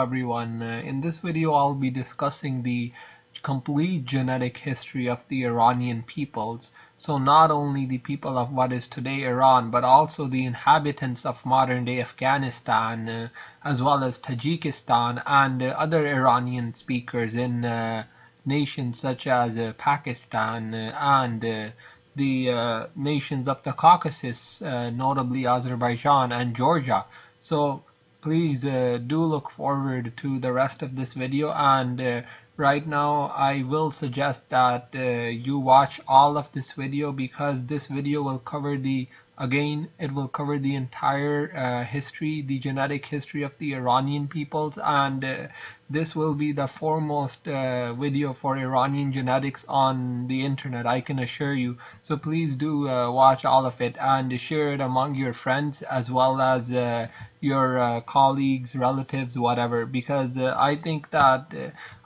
everyone. In this video I'll be discussing the complete genetic history of the Iranian peoples. So not only the people of what is today Iran, but also the inhabitants of modern-day Afghanistan, as well as Tajikistan and other Iranian speakers in nations such as Pakistan and the nations of the Caucasus, notably Azerbaijan and Georgia. So please do look forward to the rest of this video, and right now I will suggest that you watch all of this video, because this video will cover it will cover the entire history, the genetic history of the Iranian peoples, and this will be the foremost video for Iranian genetics on the internet, I can assure you. So please do watch all of it and share it among your friends as well as your colleagues, relatives, whatever, because I think that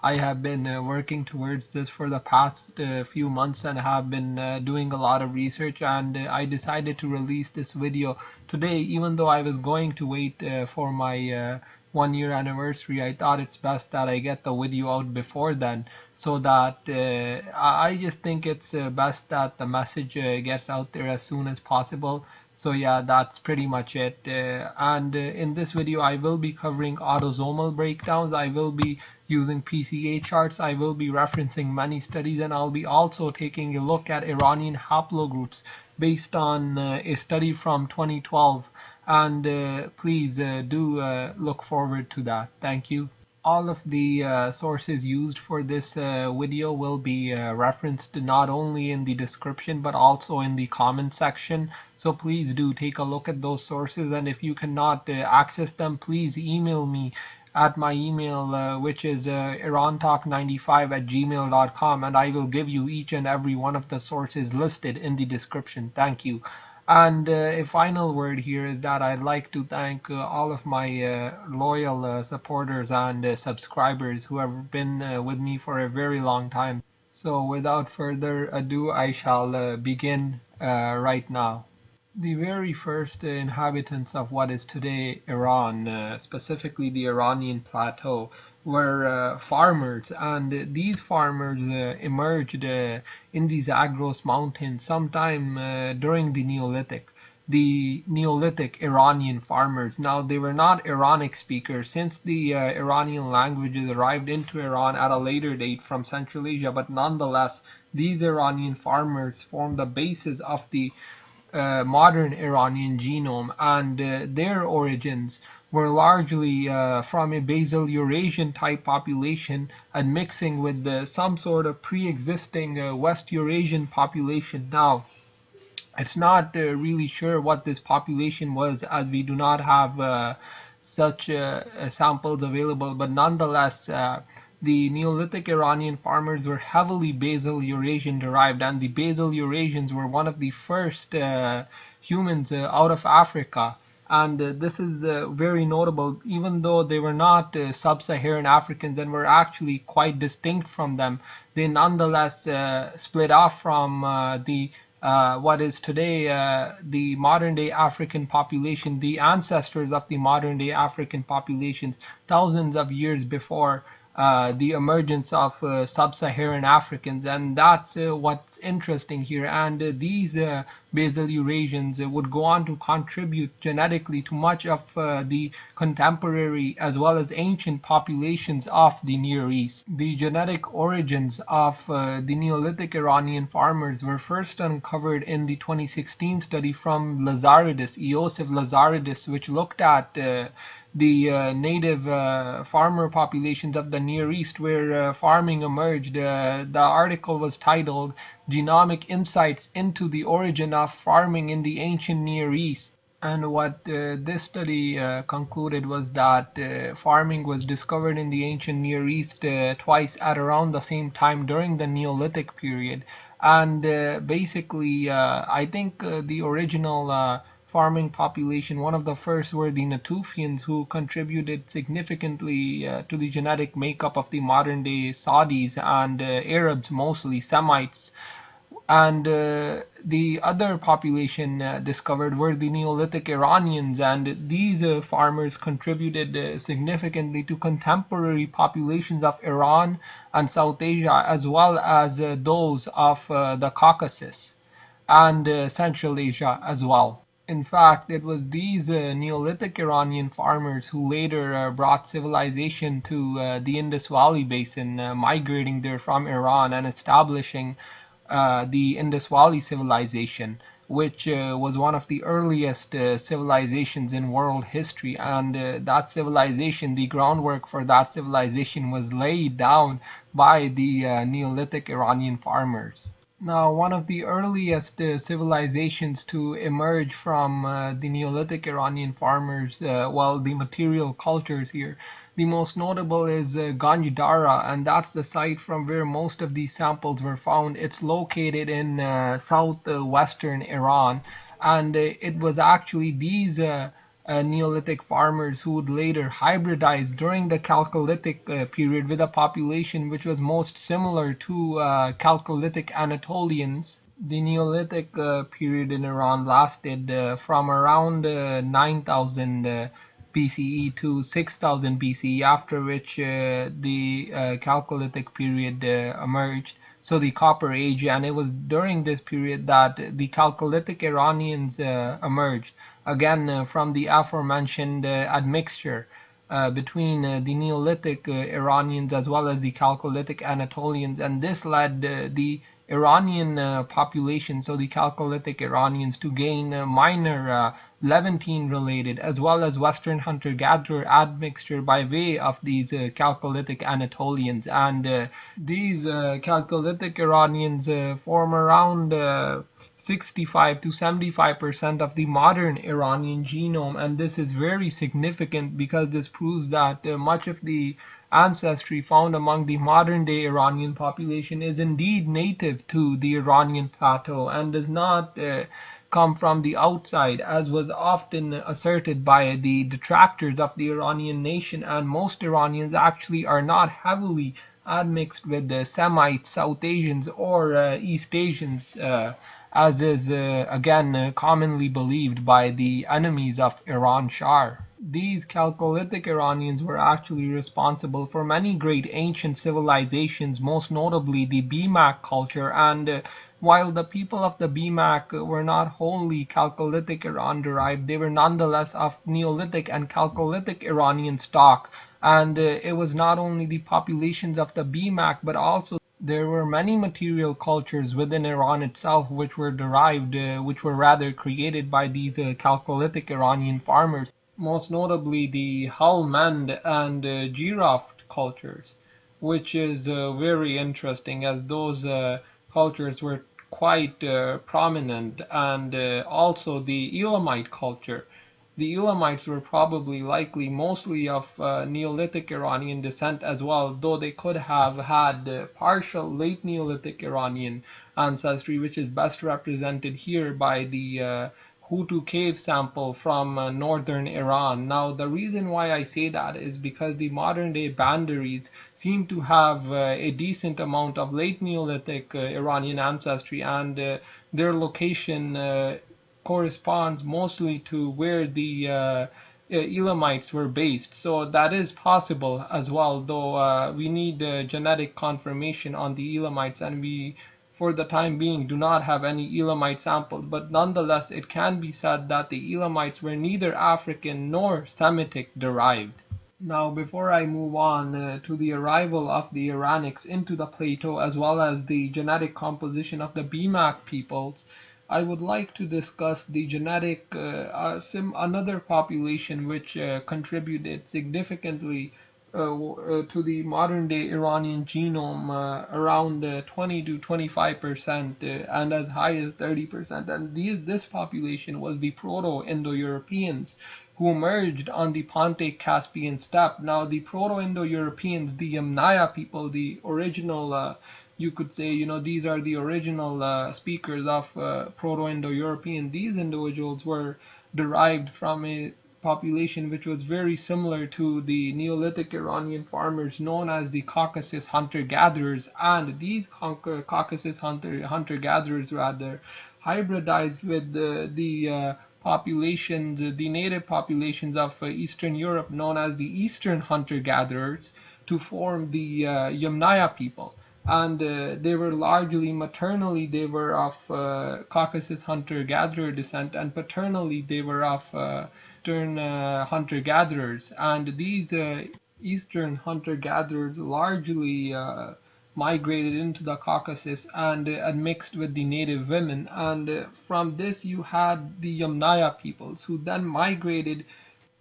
I have been working towards this for the past few months and have been doing a lot of research, and I decided to release this video today. Even though I was going to wait for my 1 year anniversary, I thought it's best that I get the video out before then, so that I just think it's best that the message gets out there as soon as possible. So yeah, that's pretty much it. And in this video I will be covering autosomal breakdowns, I will be using PCA charts, I will be referencing many studies, and I'll be also taking a look at Iranian haplogroups based on a study from 2012. And please do look forward to that. Thank you. All of the sources used for this video will be referenced not only in the description but also in the comment section. So please do take a look at those sources, and if you cannot access them, please email me at my email, which is irantalk95@gmail.com, and I will give you each and every one of the sources listed in the description. Thank you. And a final word here is that I'd like to thank all of my loyal supporters and subscribers who have been with me for a very long time. So without further ado, I shall begin right now. The very first inhabitants of what is today Iran, specifically the Iranian plateau, were farmers, and these farmers emerged in the Zagros mountains sometime during the Neolithic. The Neolithic Iranian farmers. Now, they were not Iranic speakers, since the Iranian languages arrived into Iran at a later date from Central Asia, but nonetheless these Iranian farmers formed the basis of the modern Iranian genome, and their origins were largely from a basal Eurasian type population and mixing with some sort of pre-existing West Eurasian population. Now, it's not really sure what this population was, as we do not have such samples available, but nonetheless the Neolithic Iranian farmers were heavily basal Eurasian derived, and the basal Eurasians were one of the first humans out of Africa. And this is very notable, even though they were not sub-Saharan Africans and were actually quite distinct from them. They nonetheless split off from the what is today the modern-day African population, the ancestors of the modern-day African populations, thousands of years before the emergence of sub-Saharan Africans. And that's what's interesting here. And these basal Eurasians would go on to contribute genetically to much of the contemporary as well as ancient populations of the Near East. The genetic origins of the Neolithic Iranian farmers were first uncovered in the 2016 study from Lazaridis, Iosif Lazaridis, which looked at the native farmer populations of the Near East, where farming emerged. The article was titled "Genomic Insights into the Origin of Farming in the Ancient Near East." And what this study concluded was that farming was discovered in the ancient Near East twice at around the same time during the Neolithic period. And basically, I think the original farming population, one of the first were the Natufians, who contributed significantly to the genetic makeup of the modern day Saudis and Arabs, mostly Semites. And the other population discovered were the Neolithic Iranians, and these farmers contributed significantly to contemporary populations of Iran and South Asia, as well as those of the Caucasus and Central Asia as well. In fact, it was these Neolithic Iranian farmers who later brought civilization to the Indus Valley Basin, migrating there from Iran and establishing the Indus Valley civilization, which was one of the earliest civilizations in world history. And that civilization, the groundwork for that civilization was laid down by the Neolithic Iranian farmers. Now, one of the earliest civilizations to emerge from the Neolithic Iranian farmers, well, the material cultures here, the most notable is Ganjdara, and that's the site from where most of these samples were found. It's located in southwestern Iran, and it was actually these Neolithic farmers who would later hybridize during the Chalcolithic period with a population which was most similar to Chalcolithic Anatolians. The Neolithic period in Iran lasted from around 9000 BCE to 6000 BCE, after which the Chalcolithic period emerged. So the Copper Age, and it was during this period that the Chalcolithic Iranians emerged, again from the aforementioned admixture between the Neolithic Iranians as well as the Chalcolithic Anatolians, and this led the Iranian population, so the Chalcolithic Iranians, to gain minor Levantine related as well as Western hunter-gatherer admixture by way of these Chalcolithic Anatolians. And these Chalcolithic Iranians form around 65 to 75% of the modern Iranian genome, and this is very significant because this proves that much of the ancestry found among the modern day Iranian population is indeed native to the Iranian plateau and does not come from the outside, as was often asserted by the detractors of the Iranian nation. And most Iranians actually are not heavily admixed with Semites, South Asians, or East Asians, as is again commonly believed by the enemies of Iran Shah. These Chalcolithic Iranians were actually responsible for many great ancient civilizations, most notably the BMAC culture, and while the people of the BMAC were not wholly Chalcolithic Iran derived, they were nonetheless of Neolithic and Chalcolithic Iranian stock, and it was not only the populations of the BMAC but also there were many material cultures within Iran itself which were derived, which were rather created by these Chalcolithic Iranian farmers, most notably the Halmand and Giraffe cultures, which is very interesting as those cultures were quite prominent, and also the Elamite culture. The Elamites were probably likely mostly of Neolithic Iranian descent as well, though they could have had partial late Neolithic Iranian ancestry, which is best represented here by the Hutu cave sample from northern Iran. Now, the reason why I say that is because the modern day boundaries seem to have a decent amount of late Neolithic Iranian ancestry, and their location corresponds mostly to where the Elamites were based. So that is possible as well, though we need genetic confirmation on the Elamites, and we, for the time being, do not have any Elamite samples. But nonetheless, it can be said that the Elamites were neither African nor Semitic derived. Now, before I move on to the arrival of the Iranics into the plateau as well as the genetic composition of the BMAC peoples, I would like to discuss the genetic another population which contributed significantly to the modern day Iranian genome, around 20 to 25% and as high as 30%. And this population was the Proto-Indo-Europeans who emerged on the Pontic Caspian steppe. Now, the Proto-Indo-Europeans, the Yamnaya people, the original you could say, these are the original speakers of Proto-Indo-European. These individuals were derived from a population which was very similar to the Neolithic Iranian farmers known as the Caucasus hunter-gatherers, and these Caucasus hunter-gatherers rather hybridized with the populations, the native populations of Eastern Europe known as the Eastern hunter-gatherers to form the Yamnaya people. And they were largely maternally they were of Caucasus hunter-gatherer descent, and paternally they were of Eastern hunter-gatherers. And these Eastern hunter-gatherers largely migrated into the Caucasus and mixed with the native women. And from this you had the Yamnaya peoples, who then migrated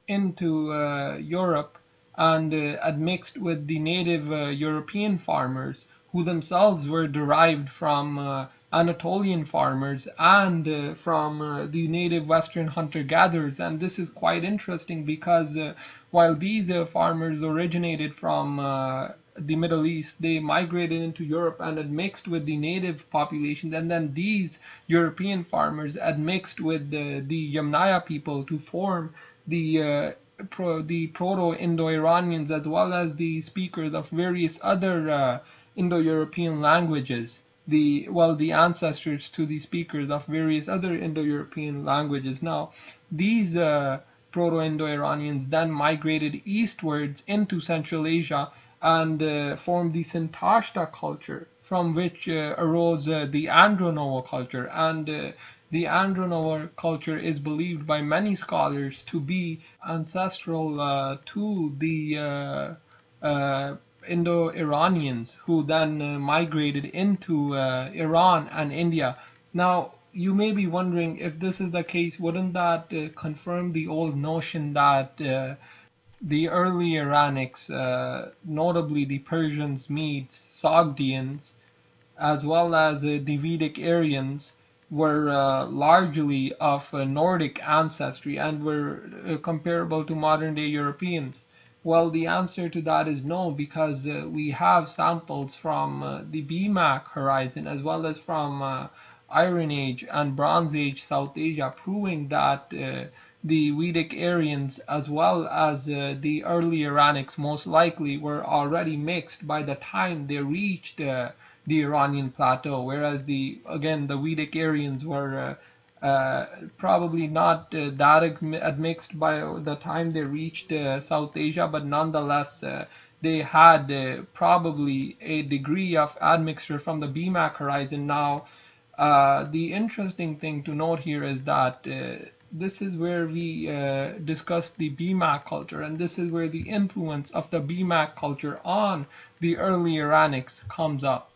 into Europe and admixed with the native European farmers, who themselves were derived from Anatolian farmers and from the native Western hunter-gatherers. And this is quite interesting because while these farmers originated from the Middle East, they migrated into Europe and admixed with the native populations, and then these European farmers admixed with the Yamnaya people to form the Proto-Indo-Iranians, as well as the speakers of various other Indo-European languages. The ancestors to the speakers of various other Indo-European languages. Now, these Proto-Indo-Iranians then migrated eastwards into Central Asia and formed the Sintashta culture, from which arose the Andronovo culture. And the Andronovo culture is believed by many scholars to be ancestral to the Indo-Iranians, who then migrated into Iran and India. Now, you may be wondering, if this is the case, wouldn't that confirm the old notion that the early Iranics, notably the Persians, Medes, Sogdians, as well as the Vedic Aryans, were largely of Nordic ancestry and were comparable to modern day Europeans? Well, the answer to that is no, because we have samples from the BMAC horizon as well as from Iron Age and Bronze Age South Asia, proving that the Vedic Aryans as well as the early Iranics most likely were already mixed by the time they reached the Iranian plateau, whereas the Vedic Aryans were probably not that admixed by the time they reached South Asia, but nonetheless they had probably a degree of admixture from the BMAC horizon. Now, the interesting thing to note here is that this is where we discuss the BMAC culture, and this is where the influence of the BMAC culture on the early Iranics comes up.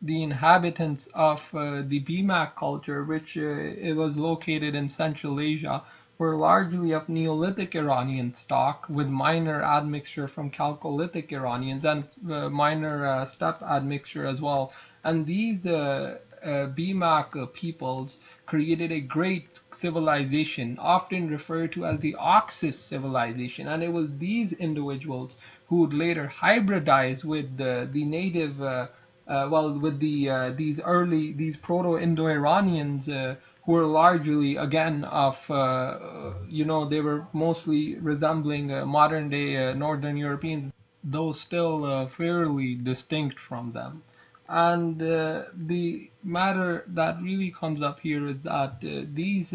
The inhabitants of the BMAC culture, which it was located in Central Asia, were largely of Neolithic Iranian stock, with minor admixture from Chalcolithic Iranians and minor steppe admixture as well. And these BMAC peoples created a great civilization, often referred to as the Oxus civilization. And it was these individuals who would later hybridize with the native with these Proto-Indo-Iranians who were largely again of they were mostly resembling modern day Northern Europeans, though still fairly distinct from them. And the matter that really comes up here is that these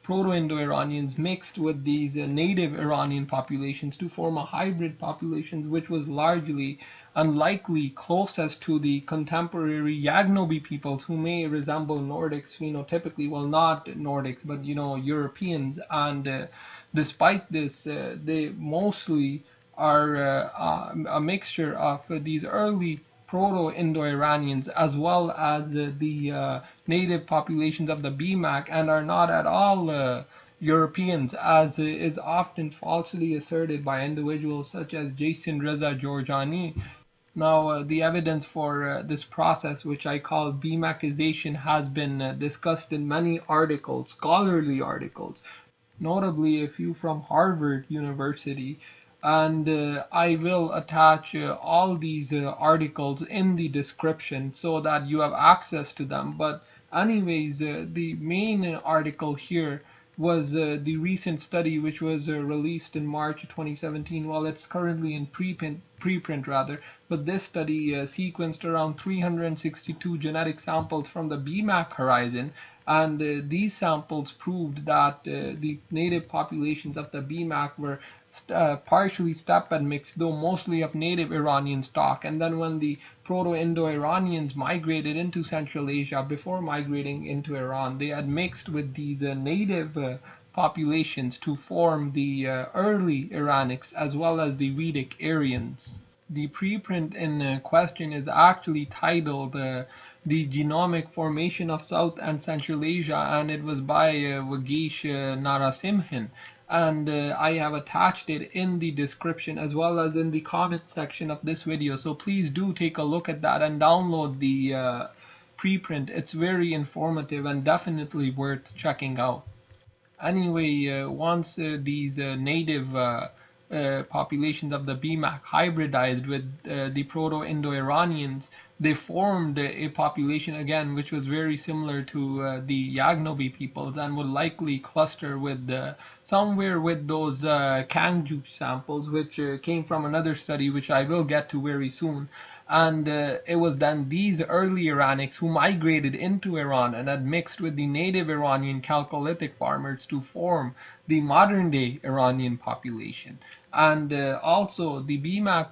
Proto-Indo-Iranians mixed with these native Iranian populations to form a hybrid population, which was largely unlikely closest to the contemporary Yagnobi peoples, who may resemble Nordics phenotypically, well, not Nordics, but Europeans. And despite this, they mostly are a mixture of these early Proto-Indo-Iranians as well as the native populations of the BMAC, and are not at all Europeans, as is often falsely asserted by individuals such as Jason Reza Georgiani. Now, the evidence for this process, which I call BMACization, has been discussed in many articles, scholarly articles, notably a few from Harvard University. And I will attach all these articles in the description so that you have access to them. But anyways, the main article here was the recent study which was released in March 2017. Well, it's currently in preprint rather, but this study sequenced around 362 genetic samples from the BMAC horizon, and these samples proved that the native populations of the BMAC were partially steppe admixed, though mostly of native Iranian stock. And then when the Proto-Indo-Iranians migrated into Central Asia before migrating into Iran, they admixed with the native populations to form the early Iranics as well as the Vedic Aryans. The preprint in question is actually titled The Genomic Formation of South and Central Asia, and it was by Vagesh Narasimhan. And I have attached it in the description as well as in the comment section of this video, so please do take a look at that and download the preprint. It's very informative and definitely worth checking out. Anyway, once these native populations of the BMAC hybridized with the Proto-Indo-Iranians, they formed a population again which was very similar to the Yagnobi peoples and would likely cluster with somewhere with those Kangju samples, which came from another study which I will get to very soon. And it was then these early Iranics who migrated into Iran and had mixed with the native Iranian Chalcolithic farmers to form the modern day Iranian population. And also the BMAC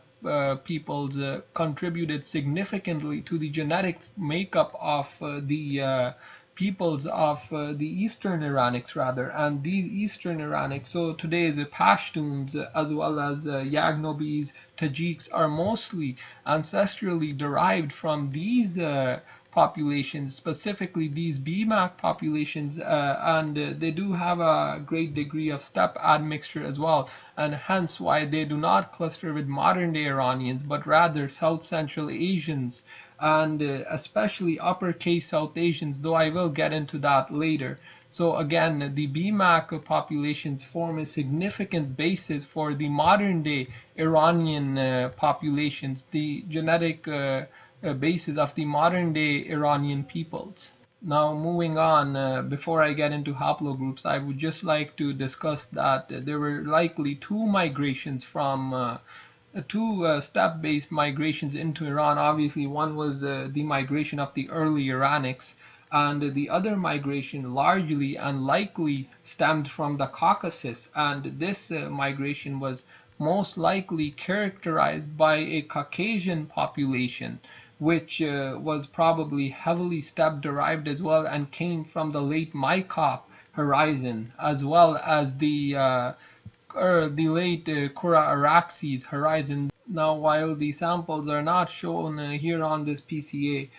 peoples contributed significantly to the genetic makeup of the peoples of the Eastern Iranics rather, and these Eastern Iranics, so today's Pashtuns as well as Yagnobis, Tajiks, are mostly ancestrally derived from these populations, specifically these BMAC populations, and they do have a great degree of steppe admixture as well, and hence why they do not cluster with modern day Iranians, but rather South Central Asians, and especially uppercase South Asians, though I will get into that later. So again, the BMAC populations form a significant basis for the modern day Iranian populations, the genetic basis of the modern day Iranian peoples. Now moving on, before I get into haplogroups, I would just like to discuss that there were likely two migrations from two steppe-based migrations into Iran. Obviously, one was the migration of the early Iranics, and the other migration largely and likely stemmed from the Caucasus, and this migration was most likely characterized by a Caucasian population, which was probably heavily steppe derived as well and came from the late Mycop horizon, as well as the late Kura-Araxes horizon. Now, while the samples are not shown here on this PCA,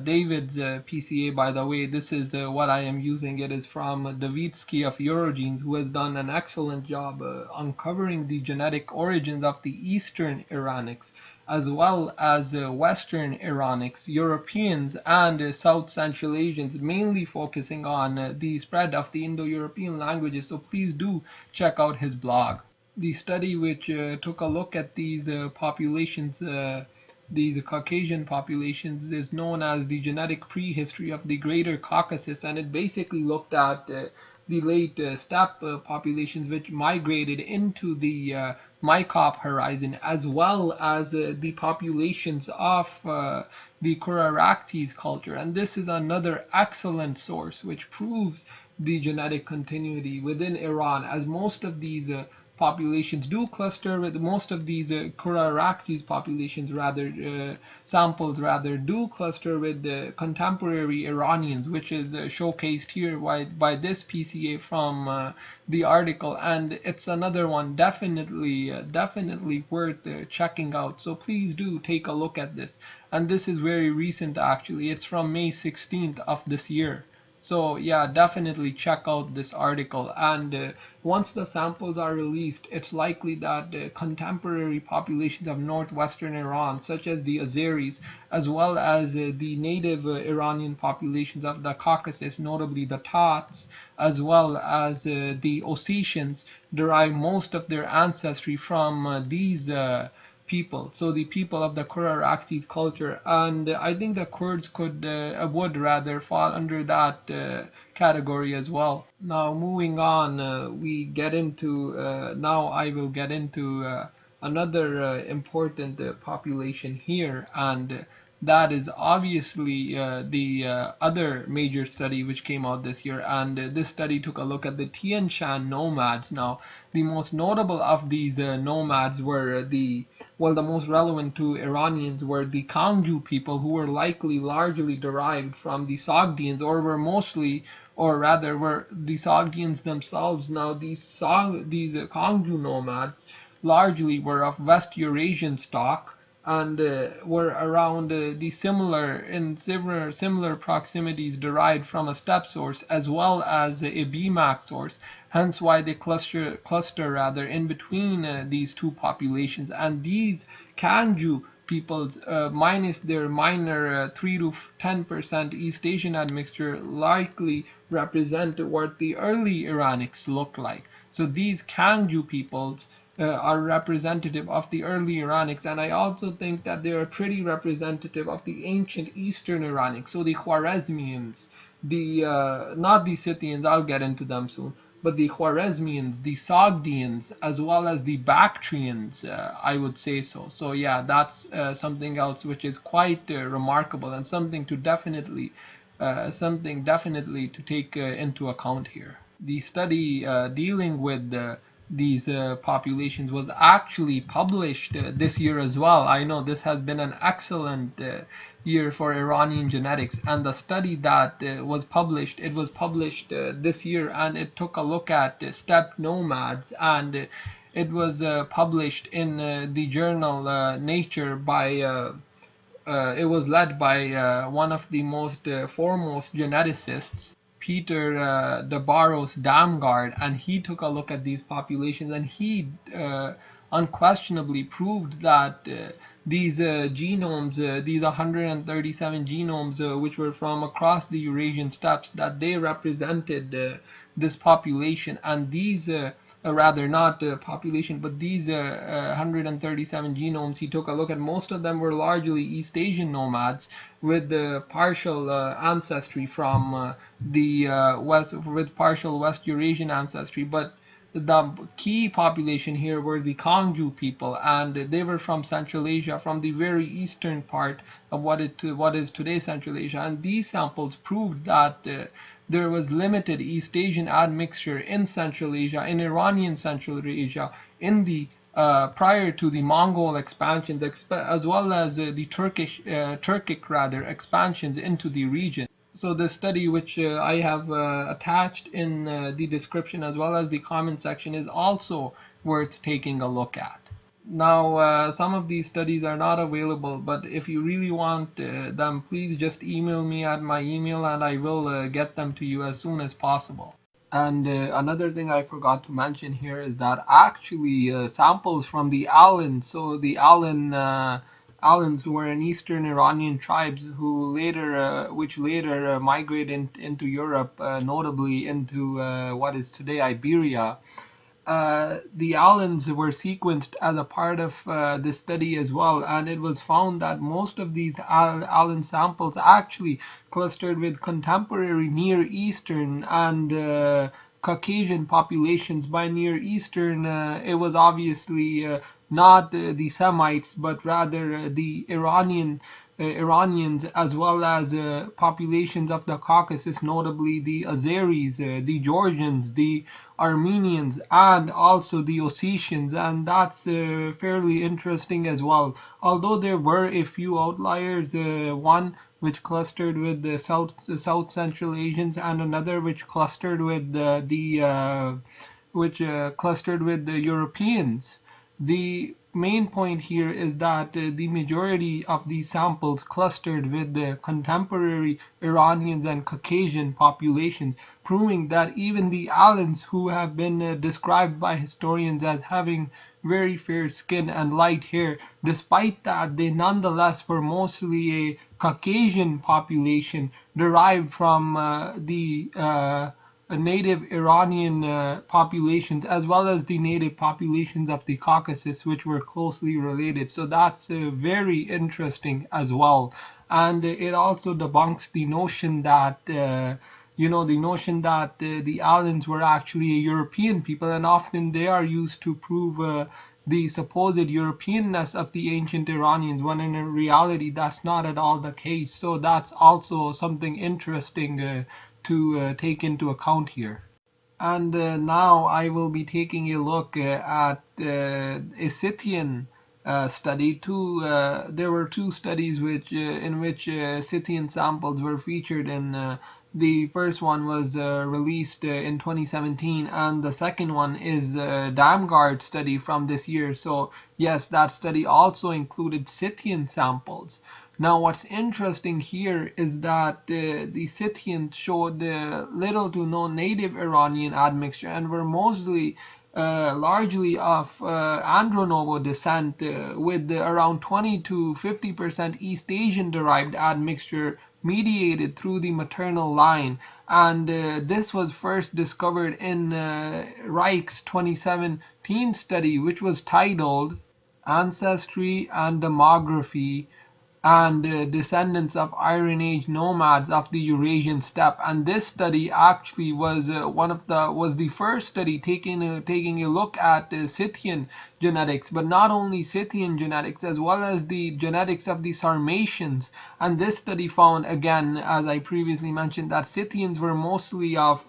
David's PCA, by the way, this is what I am using. It is from Davitsky of Eurogenes, who has done an excellent job uncovering the genetic origins of the Eastern Iranics, as well as Western Iranics, Europeans, and South Central Asians, mainly focusing on the spread of the Indo-European languages. So please do check out his blog. The study which took a look at these populations, these Caucasian populations, is known as the genetic prehistory of the Greater Caucasus, and it basically looked at the late steppe populations which migrated into the Mycop horizon, as well as the populations of the Kura-Araxes culture. And this is another excellent source which proves the genetic continuity within Iran, as most of these populations do cluster with most of these Kura-Araxes populations rather, samples rather, do cluster with the contemporary Iranians, which is showcased here by this PCA from the article, and it's another one definitely worth checking out. So please do take a look at this, and this is very recent actually. It's from May 16th of this year. So yeah, definitely check out this article, and once the samples are released, it's likely that contemporary populations of northwestern Iran, such as the Azeris, as well as the native Iranian populations of the Caucasus, notably the Tats, as well as the Ossetians, derive most of their ancestry from these people, so the people of the Kura-Araxes culture, and I think the Kurds would rather fall under that category as well. Now moving on, we get into now I will get into another important population here, and that is obviously the other major study which came out this year, and this study took a look at the Tian Shan nomads. Now, the most notable of these nomads were the most relevant to Iranians were the Kangju people, who were likely largely derived from the Sogdians, or were mostly, or rather were the Sogdians themselves. Now, these Kangju nomads largely were of West Eurasian stock, and were around the similar proximities derived from a steppe source as well as a BMAC source, hence why they cluster rather in between these two populations. And these Kanju peoples, minus their minor 3 to 10% East Asian admixture, likely represent what the early Iranics look like. So these Kanju peoples are representative of the early Iranics, and I also think that they are pretty representative of the ancient Eastern Iranics. So the Khwarezmians, the not the Scythians, I'll get into them soon, but the Khwarezmians, the Sogdians, as well as the Bactrians, I would say so. So yeah, that's something else which is quite remarkable, and something definitely to take into account here. The study dealing with these populations was actually published this year as well. I know this has been an excellent year for Iranian genetics, and the study that was published this year, and it took a look at steppe nomads, and it was published in the journal Nature by it was led by one of the most foremost geneticists, Peter de Barros Damgard, and he took a look at these populations, and he unquestionably proved that these genomes, these 137 genomes, which were from across the Eurasian steppes, that they represented this population, and these rather not population, but these 137 genomes, he took a look at. Most of them were largely East Asian nomads with partial ancestry from with partial West Eurasian ancestry, but the key population here were the Kangju people, and they were from Central Asia, from the very eastern part of what is today Central Asia, and these samples proved that there was limited East Asian admixture in Central Asia, in Iranian Central Asia, in the prior to the Mongol expansions, as well as the Turkic expansions into the region. So this study, which I have attached in the description as well as the comment section, is also worth taking a look at. Now, some of these studies are not available, but if you really want them, please just email me at my email, and I will get them to you as soon as possible. And another thing I forgot to mention here is that actually samples from the Alan, so the Alans were an Eastern Iranian tribes who which later migrated into Europe, notably into what is today Iberia. The Alans were sequenced as a part of this study as well, and it was found that most of these Alan samples actually clustered with contemporary Near Eastern and Caucasian populations. By Near Eastern, it was obviously not the Semites, but rather the Iranians, as well as populations of the Caucasus, notably the Azeris, the Georgians, the Armenians, and also the Ossetians, and that's fairly interesting as well. Although there were a few outliers, one which clustered with the South Central Asians, and another which clustered with the Europeans. The main point here is that the majority of these samples clustered with the contemporary Iranians and Caucasian populations, proving that even the Alans, who have been described by historians as having very fair skin and light hair, despite that they nonetheless were mostly a Caucasian population derived from the native Iranian populations as well as the native populations of the Caucasus, which were closely related. So that's very interesting as well. And it also debunks the notion that the Alans were actually a European people, and often they are used to prove the supposed Europeanness of the ancient Iranians, when in reality that's not at all the case. So that's also something interesting to take into account here. And now I will be taking a look at a Scythian study. There were two studies in which Scythian samples were featured in. The first one was released in 2017, and the second one is a Damgard study from this year. So yes, that study also included Scythian samples. Now, what's interesting here is that the Scythians showed little to no native Iranian admixture and were mostly largely of Andronovo descent, with around 20 to 50% East Asian derived admixture mediated through the maternal line. And this was first discovered in Reich's 2017 study, which was titled Ancestry and Demography and descendants of Iron Age nomads of the Eurasian steppe. And this study actually was the first study taking a look at Scythian genetics, but not only Scythian genetics, as well as the genetics of the Sarmatians. And this study found, again, as I previously mentioned, that Scythians were mostly of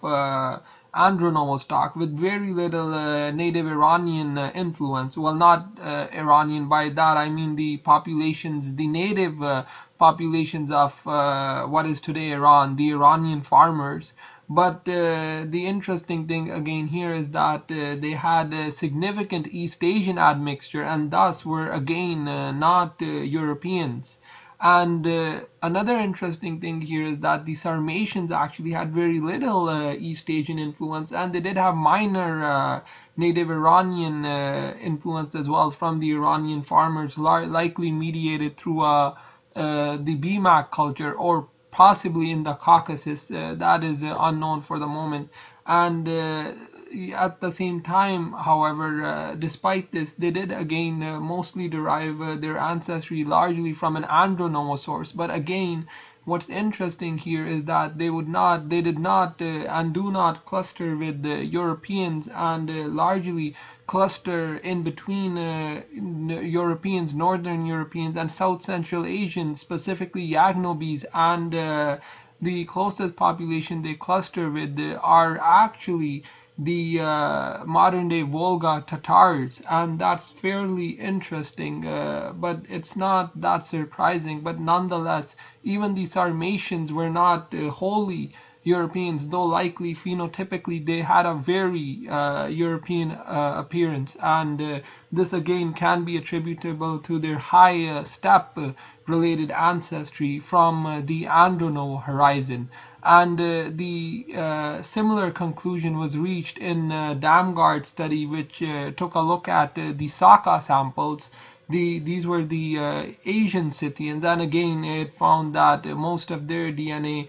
Andronovo stock with very little native Iranian influence. Well, not Iranian, by that I mean the native populations of what is today Iran, the Iranian farmers. But the interesting thing again here is that they had a significant East Asian admixture and thus were again not Europeans. And another interesting thing here is that the Sarmatians actually had very little East Asian influence, and they did have minor native Iranian influence as well from the Iranian farmers, likely mediated through the BMAC culture, or possibly in the Caucasus. That is unknown for the moment. And at the same time, however, despite this, they did again mostly derive their ancestry largely from an Andronovo source. But again, what's interesting here is that they did not and do not cluster with the Europeans, and largely cluster in between Europeans, Northern Europeans, and South Central Asians, specifically Yagnobis, and the closest population they cluster with are actually the modern day Volga Tatars, and that's fairly interesting, but it's not that surprising. But nonetheless, even the Sarmatians were not wholly Europeans, though likely phenotypically they had a very European appearance, and this again can be attributable to their high steppe related ancestry from the Andronovo horizon. And the similar conclusion was reached in Damgard study, which took a look at the Saka samples. These were the Asian Scythians, and again it found that most of their DNA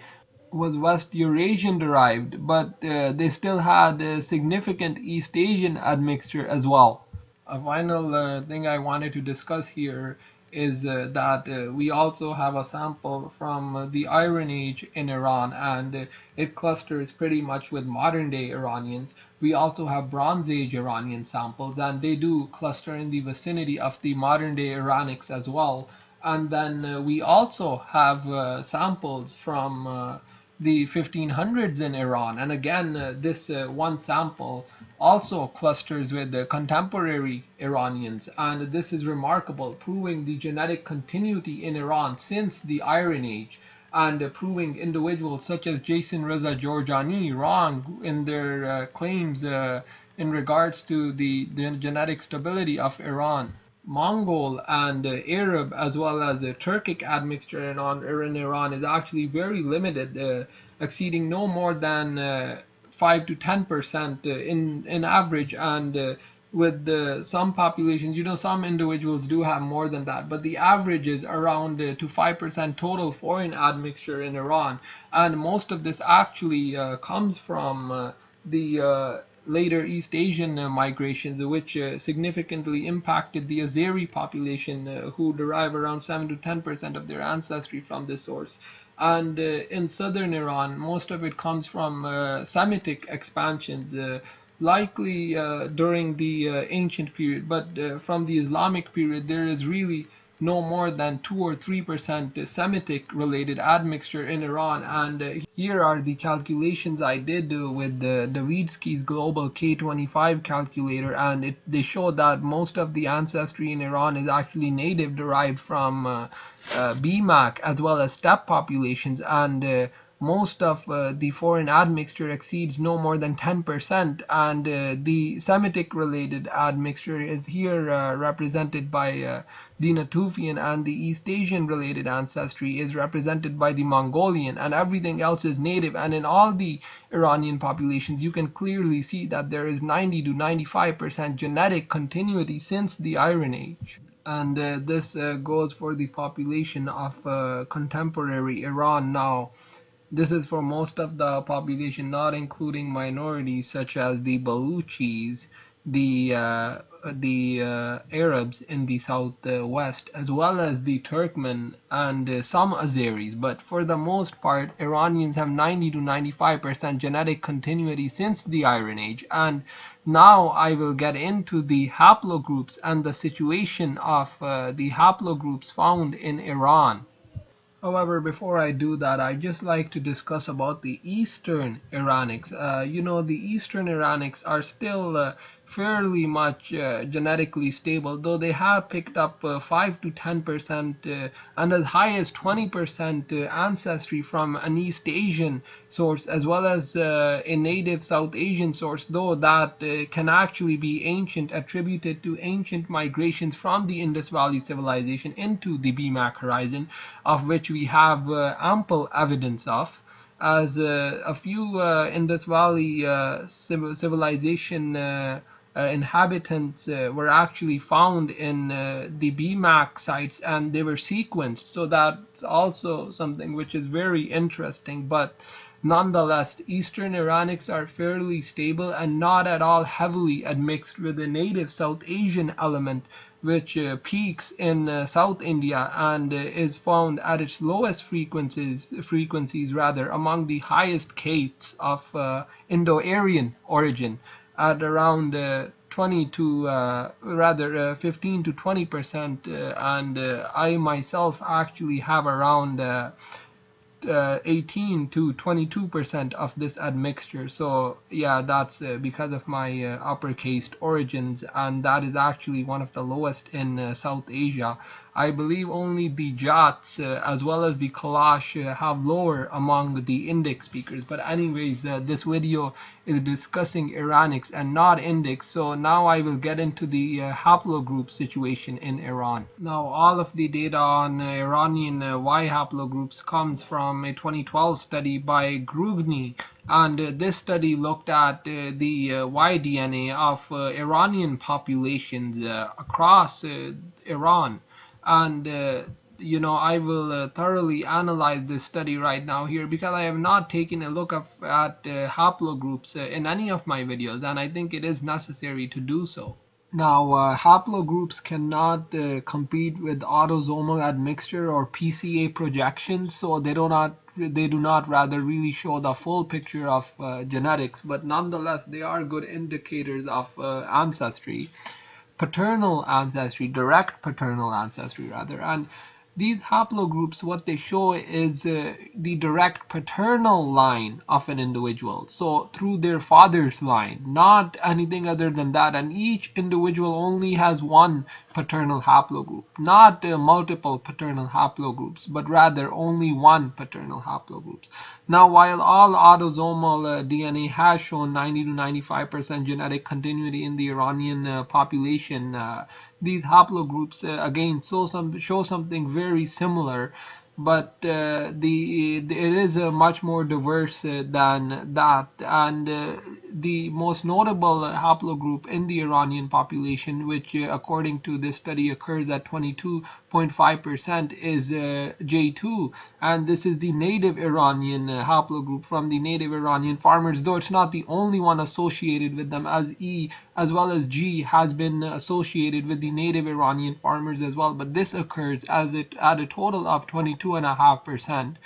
was West Eurasian derived, but they still had a significant East Asian admixture as well. A final thing I wanted to discuss here is that we also have a sample from the Iron Age in Iran, and it clusters pretty much with modern day Iranians. We also have Bronze Age Iranian samples, and they do cluster in the vicinity of the modern day Iranics as well. And then we also have samples from the 1500s in Iran, and again this one sample also clusters with the contemporary Iranians, and this is remarkable, proving the genetic continuity in Iran since the Iron Age, and proving individuals such as Jason Reza Jorjani wrong in their claims in regards to the genetic stability of Iran. Mongol and Arab, as well as Turkic admixture in Iran is actually very limited, exceeding no more than 5 to 10% in average, and with some populations, some individuals do have more than that, but the average is around to 5% total foreign admixture in Iran, and most of this actually comes from the later East Asian migrations, which significantly impacted the Azeri population, who derive around 7 to 10% of their ancestry from this source. And in southern Iran, most of it comes from Semitic expansions, likely during the ancient period, but from the Islamic period, there is really no more than 2 or 3% Semitic related admixture in Iran. And here are the calculations I did with Davidsky's global K25 calculator, and they show that most of the ancestry in Iran is actually native, derived from BMAC as well as steppe populations, and most of the foreign admixture exceeds no more than 10%, and the Semitic related admixture is here represented by the Natufian, and the East Asian related ancestry is represented by the Mongolian, and everything else is native. And in all the Iranian populations, you can clearly see that there is 90 to 95% genetic continuity since the Iron Age. And this goes for the population of contemporary Iran now. This is for most of the population, not including minorities such as the Baluchis, the Arabs in the southwest, as well as the Turkmen and some Azeris. But for the most part, Iranians have 90 to 95% genetic continuity since the Iron Age. And now I will get into the haplogroups and the situation of the haplogroups found in Iran. However, before I do that, I just like to discuss about the Eastern Iranics. The Eastern Iranics are still fairly much genetically stable, though they have picked up 5 to 10% and as high as 20% ancestry from an East Asian source, as well as a native South Asian source, though that can actually be attributed to ancient migrations from the Indus Valley civilization into the BMAC horizon, of which we have ample evidence of, as a few Indus Valley civilization inhabitants were actually found in the BMAC sites, and they were sequenced. So that's also something which is very interesting. But nonetheless, Eastern Iranics are fairly stable and not at all heavily admixed with the native South Asian element, which peaks in South India and is found at its lowest frequencies rather among the highest castes of Indo-Aryan origin, at around 15 to 20%, and I myself actually have around 18 to 22% of this admixture. So yeah, that's because of my uppercase origins, and that is actually one of the lowest in South Asia. I believe only the Jats as well as the Kalash have lower among the Indic speakers. But anyways, this video is discussing Iranics and not Indics. So now I will get into the haplogroup situation in Iran. Now all of the data on Iranian Y haplogroups comes from a 2012 study by Grugni. And this study looked at the Y DNA of Iranian populations across Iran. And I will thoroughly analyze this study right now here, because I have not taken a look at haplogroups in any of my videos, and I think it is necessary to do so. Now, haplogroups cannot compete with autosomal admixture or PCA projections, so they do not rather really show the full picture of genetics, but nonetheless they are good indicators of ancestry. Paternal ancestry, direct paternal ancestry rather. And these haplogroups, what they show is the direct paternal line of an individual, so through their father's line, not anything other than that. And each individual only has one paternal haplogroup, not multiple paternal haplogroups, but rather only one paternal haplogroup. Now, while all autosomal DNA has shown 90 to 95% genetic continuity in the Iranian population, these haplogroups again show something very similar, but it is much more diverse than that. And the most notable haplogroup in the Iranian population, which according to this study occurs at 22.5%, is J2, and this is the native Iranian haplogroup from the native Iranian farmers, though it's not the only one associated with them, as E as well as G has been associated with the native Iranian farmers as well, but this occurs as it at a total of 22.5%.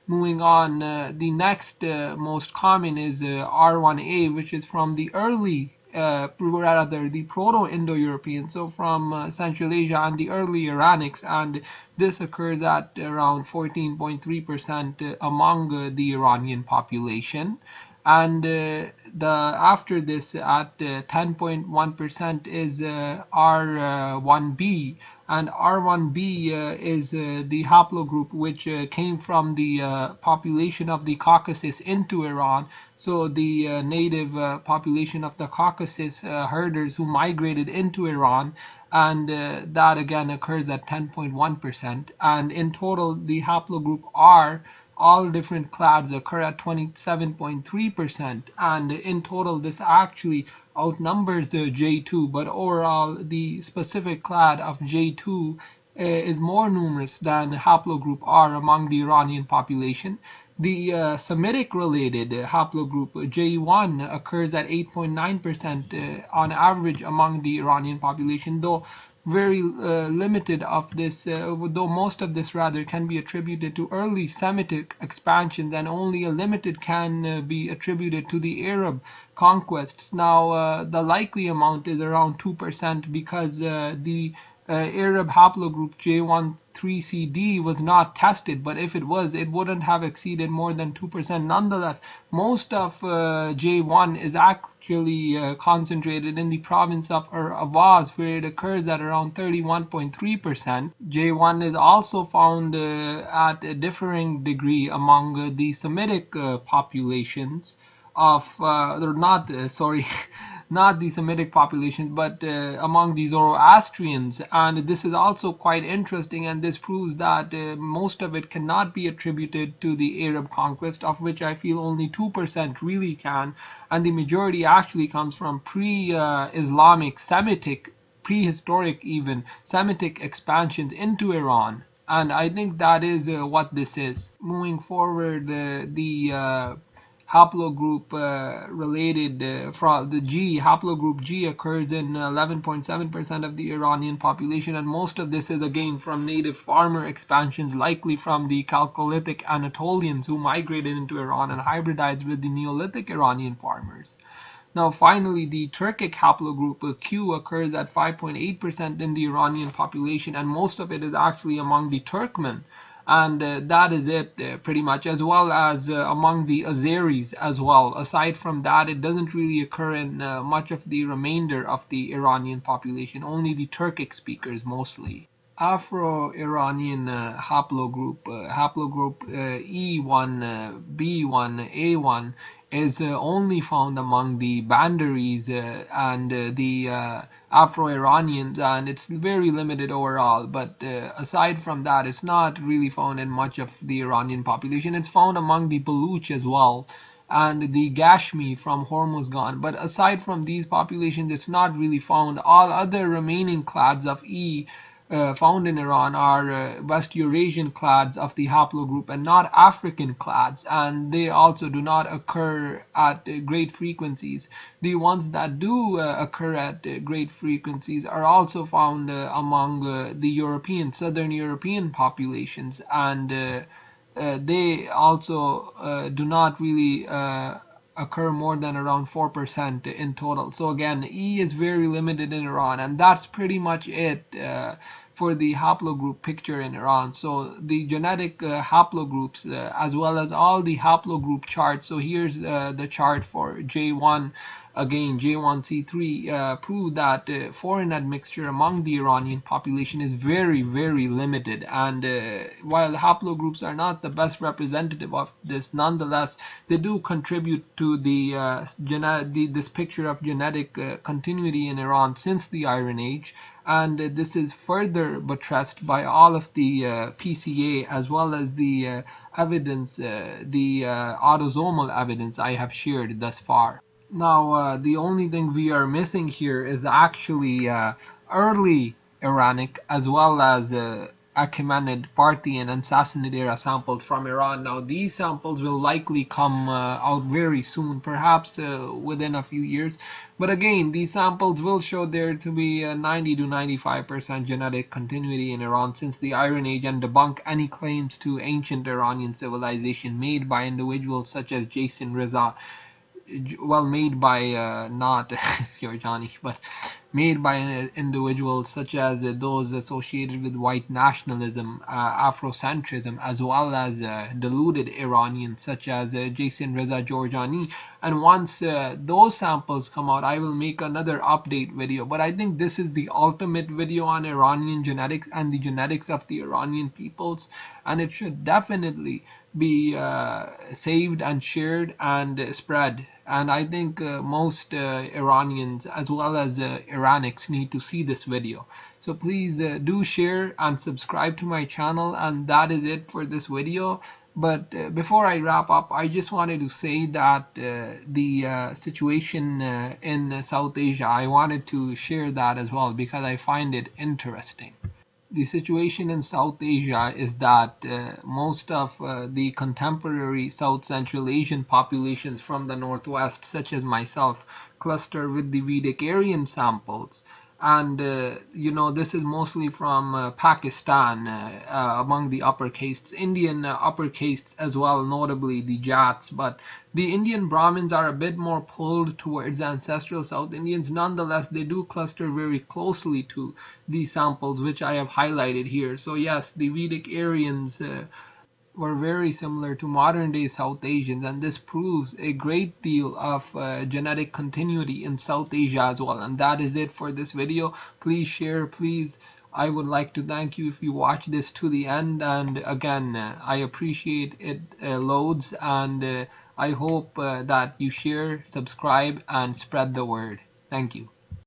Moving on, the next most common is R1A, which is from the early, rather the Proto-Indo-European, so from Central Asia and the early Iranics, and this occurs at around 14.3% among the Iranian population. And after this at 10.1% is R1B, and R1B is the haplogroup which came from the population of the Caucasus into Iran. So the native population of the Caucasus herders who migrated into Iran, and that again occurs at 10.1%. And in total, the haplogroup R, all different clades, occur at 27.3%, and in total this actually outnumbers the J2, but overall the specific clade of J2 is more numerous than haplogroup R among the Iranian population. The Semitic related haplogroup J1 occurs at 8.9% on average among the Iranian population, though very limited of this, though most of this rather can be attributed to early Semitic expansions, and only a limited can be attributed to the Arab conquests. Now the likely amount is around 2%, because the Arab haplogroup J13CD was not tested, but if it was, it wouldn't have exceeded more than 2%. Nonetheless, most of J1 is actually concentrated in the province of Avaz, where it occurs at around 31.3%. J1 is also found at a differing degree among the Semitic populations of, not the Semitic population, but among the Zoroastrians, and this is also quite interesting, and this proves that most of it cannot be attributed to the Arab conquest, of which I feel only 2% really can, and the majority actually comes from pre-Islamic Semitic, prehistoric even, Semitic expansions into Iran. And I think that is what this is. Moving forward, the haplogroup related from the G, haplogroup G occurs in 11.7% of the Iranian population, and most of this is again from native farmer expansions, likely from the Chalcolithic Anatolians who migrated into Iran and hybridized with the Neolithic Iranian farmers. Now finally, the Turkic haplogroup Q occurs at 5.8% in the Iranian population, and most of it is actually among the Turkmen. And that is it pretty much, as well as among the Azeris as well. Aside from that, it doesn't really occur in much of the remainder of the Iranian population, only the Turkic speakers mostly. Afro-Iranian haplogroup, E1, B1, A1 is only found among the Bandaris and the Afro-Iranians, and it's very limited overall, but aside from that, it's not really found in much of the Iranian population. It's found among the Baluch as well, and the Gashmi from Hormuzgan, but aside from these populations, it's not really found. All other remaining clades of E found in Iran are West Eurasian clades of the haplogroup and not African clades, and they also do not occur at great frequencies. The ones that do occur at great frequencies are also found among the European, Southern European populations, and they also do not really occur more than around 4% in total. So again, E is very limited in Iran, and that's pretty much it for the haplogroup picture in Iran. So the genetic haplogroups as well as all the haplogroup charts. So here's the chart for J1. Again, J1C3 prove that foreign admixture among the Iranian population is very, very limited. And while haplogroups are not the best representative of this, nonetheless, they do contribute to this picture of genetic continuity in Iran since the Iron Age. And this is further buttressed by all of the PCA as well as the evidence, the autosomal evidence I have shared thus far. Now, the only thing we are missing here is actually early Iranic as well as Achaemenid, Parthian, and Sassanid era samples from Iran. Now, these samples will likely come out very soon, perhaps within a few years. But again, these samples will show there to be 90 to 95% genetic continuity in Iran since the Iron Age, and debunk any claims to ancient Iranian civilization made by individuals such as Jason Reza, well, made by not Giorgiani, but made by individuals such as those associated with white nationalism, Afrocentrism, as well as deluded Iranians such as Jason Reza Giorgiani. And once those samples come out, I will make another update video. But I think this is the ultimate video on Iranian genetics and the genetics of the Iranian peoples, and it should definitely be saved and shared and spread. And I think most Iranians as well as Iranics need to see this video. So please do share and subscribe to my channel, and that is it for this video. But before I wrap up, I just wanted to say that the situation in South Asia, I wanted to share that as well because I find it interesting. The situation in South Asia is that most of the contemporary South Central Asian populations from the northwest, such as myself, cluster with the Vedic Aryan samples. And this is mostly from Pakistan, among the upper castes, Indian upper castes as well, notably the Jats. But the Indian Brahmins are a bit more pulled towards ancestral South Indians. Nonetheless, they do cluster very closely to these samples, which I have highlighted here. So yes, the Vedic Aryans were very similar to modern day South Asians, and this proves a great deal of genetic continuity in South Asia as well. And that is it for this video. Please share, please. I would like to thank you if you watch this to the end, and again I appreciate it loads, and I hope that you share, subscribe, and spread the word. Thank you.